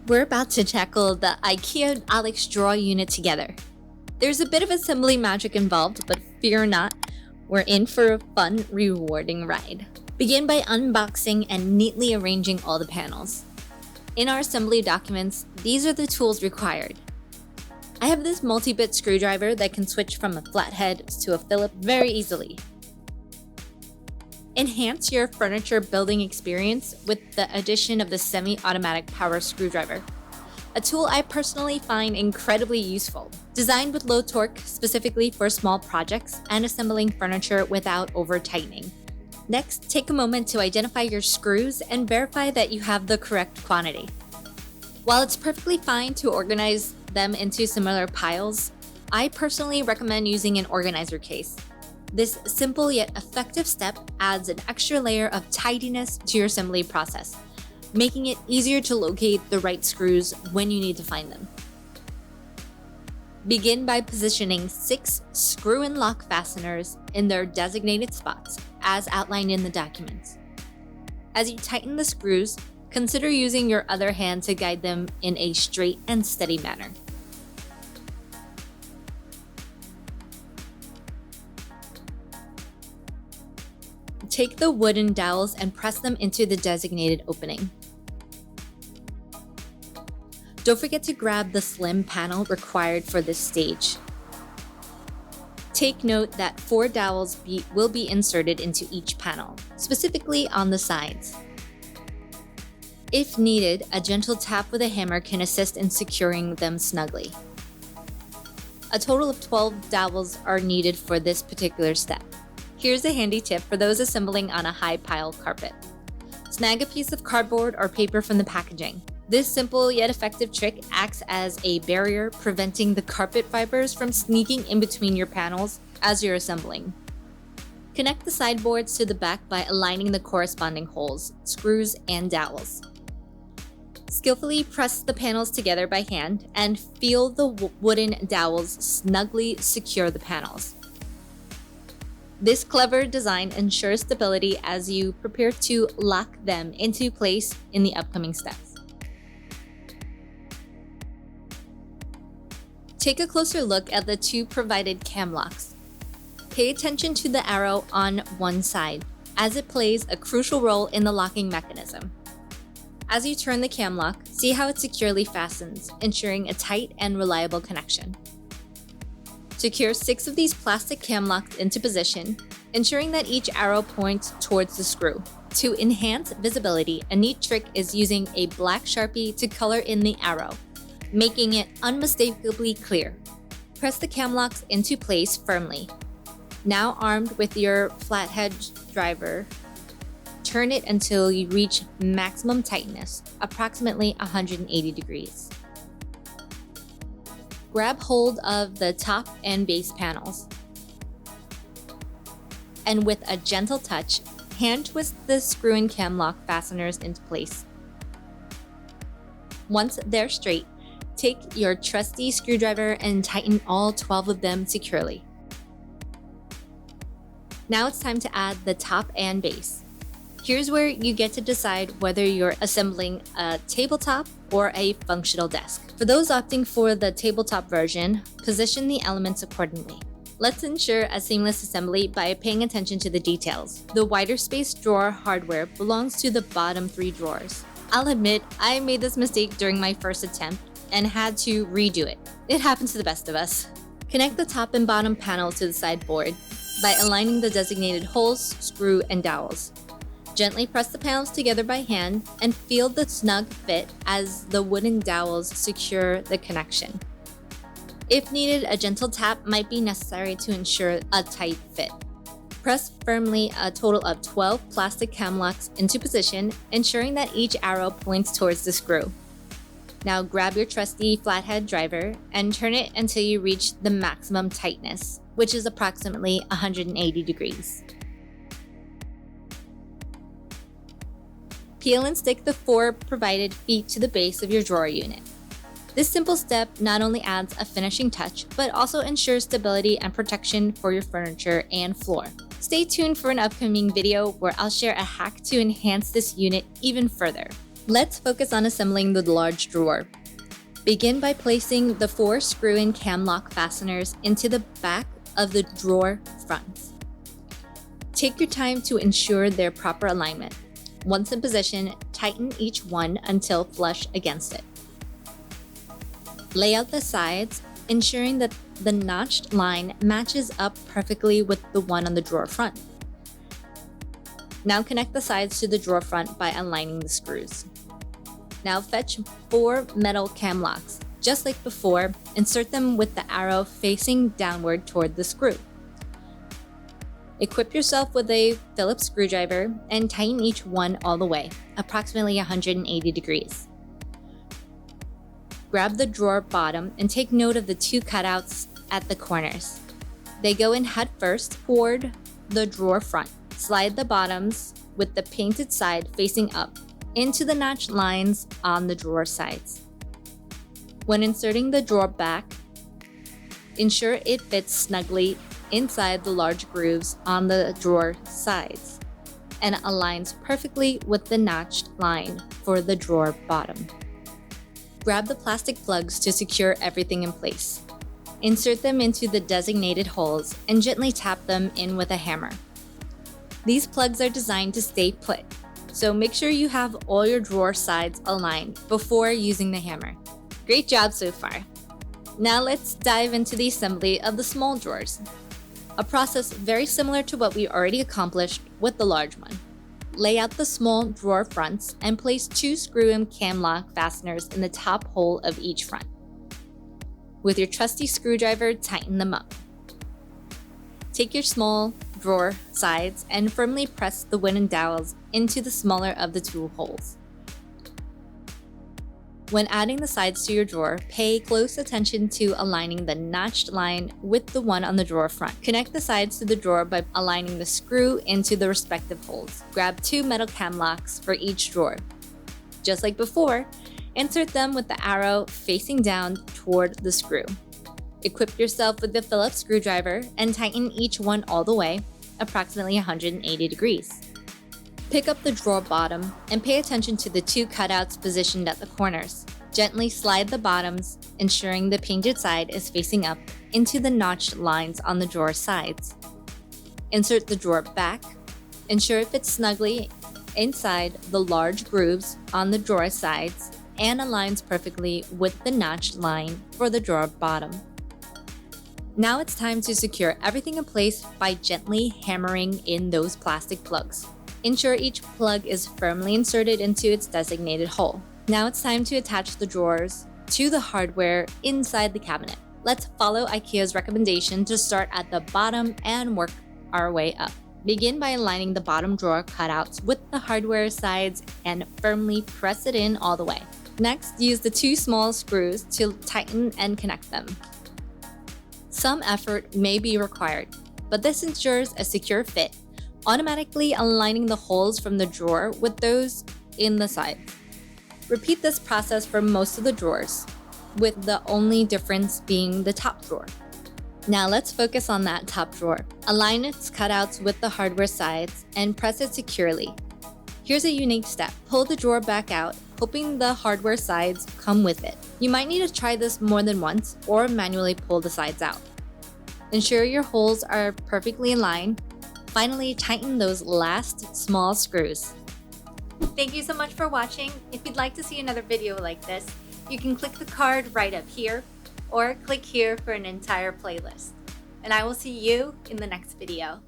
We're about to tackle the IKEA Alex Drawer Unit together. There's a bit of assembly magic involved, but fear not, we're in for a fun, rewarding ride. Begin by unboxing and neatly arranging all the panels. In our assembly documents, these are the tools required. I have this multi-bit screwdriver that can switch from a flathead to a Phillips very easily. Enhance your furniture building experience with the addition of the semi-automatic power screwdriver, a tool I personally find incredibly useful. Designed with low torque specifically for small projects and assembling furniture without over-tightening. Next, take a moment to identify your screws and verify that you have the correct quantity. While it's perfectly fine to organize them into similar piles, I personally recommend using an organizer case. This simple yet effective step adds an extra layer of tidiness to your assembly process, making it easier to locate the right screws when you need to find them. Begin by positioning 6 screw and lock fasteners in their designated spots, as outlined in the documents. As you tighten the screws, consider using your other hand to guide them in a straight and steady manner. Take the wooden dowels and press them into the designated opening. Don't forget to grab the slim panel required for this stage. Take note that 4 dowels will be inserted into each panel, specifically on the sides. If needed, a gentle tap with a hammer can assist in securing them snugly. A total of 12 dowels are needed for this particular step. Here's a handy tip for those assembling on a high pile carpet. Snag a piece of cardboard or paper from the packaging. This simple yet effective trick acts as a barrier, preventing the carpet fibers from sneaking in between your panels as you're assembling. Connect the sideboards to the back by aligning the corresponding holes, screws, and dowels. Skillfully press the panels together by hand and feel the wooden dowels snugly secure the panels. This clever design ensures stability as you prepare to lock them into place in the upcoming steps. Take a closer look at the 2 provided cam locks. Pay attention to the arrow on one side, as it plays a crucial role in the locking mechanism. As you turn the cam lock, see how it securely fastens, ensuring a tight and reliable connection. Secure 6 of these plastic cam locks into position, ensuring that each arrow points towards the screw. To enhance visibility, a neat trick is using a black Sharpie to color in the arrow, making it unmistakably clear. Press the cam locks into place firmly. Now armed with your flathead driver, turn it until you reach maximum tightness, approximately 180 degrees. Grab hold of the top and base panels. And with a gentle touch, hand twist the screw and cam lock fasteners into place. Once they're straight, take your trusty screwdriver and tighten all 12 of them securely. Now it's time to add the top and base. Here's where you get to decide whether you're assembling a tabletop or a functional desk. For those opting for the tabletop version, position the elements accordingly. Let's ensure a seamless assembly by paying attention to the details. The wider space drawer hardware belongs to the bottom 3 drawers. I'll admit, I made this mistake during my first attempt and had to redo it. It happens to the best of us. Connect the top and bottom panel to the sideboard by aligning the designated holes, screw, and dowels. Gently press the panels together by hand and feel the snug fit as the wooden dowels secure the connection. If needed, a gentle tap might be necessary to ensure a tight fit. Press firmly a total of 12 plastic cam locks into position, ensuring that each arrow points towards the screw. Now grab your trusty flathead driver and turn it until you reach the maximum tightness, which is approximately 180 degrees. Peel and stick the 4 provided feet to the base of your drawer unit. This simple step not only adds a finishing touch, but also ensures stability and protection for your furniture and floor. Stay tuned for an upcoming video where I'll share a hack to enhance this unit even further. Let's focus on assembling the large drawer. Begin by placing the 4 screw-in cam lock fasteners into the back of the drawer fronts. Take your time to ensure their proper alignment. Once in position, tighten each one until flush against it. Lay out the sides, ensuring that the notched line matches up perfectly with the one on the drawer front. Now connect the sides to the drawer front by aligning the screws. Now fetch 4 metal cam locks. Just like before, insert them with the arrow facing downward toward the screw. Equip yourself with a Phillips screwdriver and tighten each one all the way, approximately 180 degrees. Grab the drawer bottom and take note of the 2 cutouts at the corners. They go in head first toward the drawer front. Slide the bottoms with the painted side facing up into the notched lines on the drawer sides. When inserting the drawer back, ensure it fits snugly inside the large grooves on the drawer sides and aligns perfectly with the notched line for the drawer bottom. Grab the plastic plugs to secure everything in place. Insert them into the designated holes and gently tap them in with a hammer. These plugs are designed to stay put, so make sure you have all your drawer sides aligned before using the hammer. Great job so far! Now let's dive into the assembly of the small drawers. A process very similar to what we already accomplished with the large one. Lay out the small drawer fronts and place 2 screw-in cam lock fasteners in the top hole of each front. With your trusty screwdriver, tighten them up. Take your small drawer sides and firmly press the wooden dowels into the smaller of the 2 holes. When adding the sides to your drawer, pay close attention to aligning the notched line with the one on the drawer front. Connect the sides to the drawer by aligning the screw into the respective holes. Grab 2 metal cam locks for each drawer. Just like before, insert them with the arrow facing down toward the screw. Equip yourself with the Phillips screwdriver and tighten each one all the way, approximately 180 degrees. Pick up the drawer bottom and pay attention to the 2 cutouts positioned at the corners. Gently slide the bottoms, ensuring the painted side is facing up, into the notched lines on the drawer sides. Insert the drawer back. Ensure it fits snugly inside the large grooves on the drawer sides and aligns perfectly with the notched line for the drawer bottom. Now it's time to secure everything in place by gently hammering in those plastic plugs. Ensure each plug is firmly inserted into its designated hole. Now it's time to attach the drawers to the hardware inside the cabinet. Let's follow IKEA's recommendation to start at the bottom and work our way up. Begin by aligning the bottom drawer cutouts with the hardware sides and firmly press it in all the way. Next, use the 2 small screws to tighten and connect them. Some effort may be required, but this ensures a secure fit, automatically aligning the holes from the drawer with those in the sides. Repeat this process for most of the drawers, with the only difference being the top drawer. Now let's focus on that top drawer. Align its cutouts with the hardware sides and press it securely. Here's a unique step. Pull the drawer back out, hoping the hardware sides come with it. You might need to try this more than once or manually pull the sides out. Ensure your holes are perfectly in line. Finally, tighten those last small screws. Thank you so much for watching. If you'd like to see another video like this, you can click the card right up here or click here for an entire playlist. And I will see you in the next video.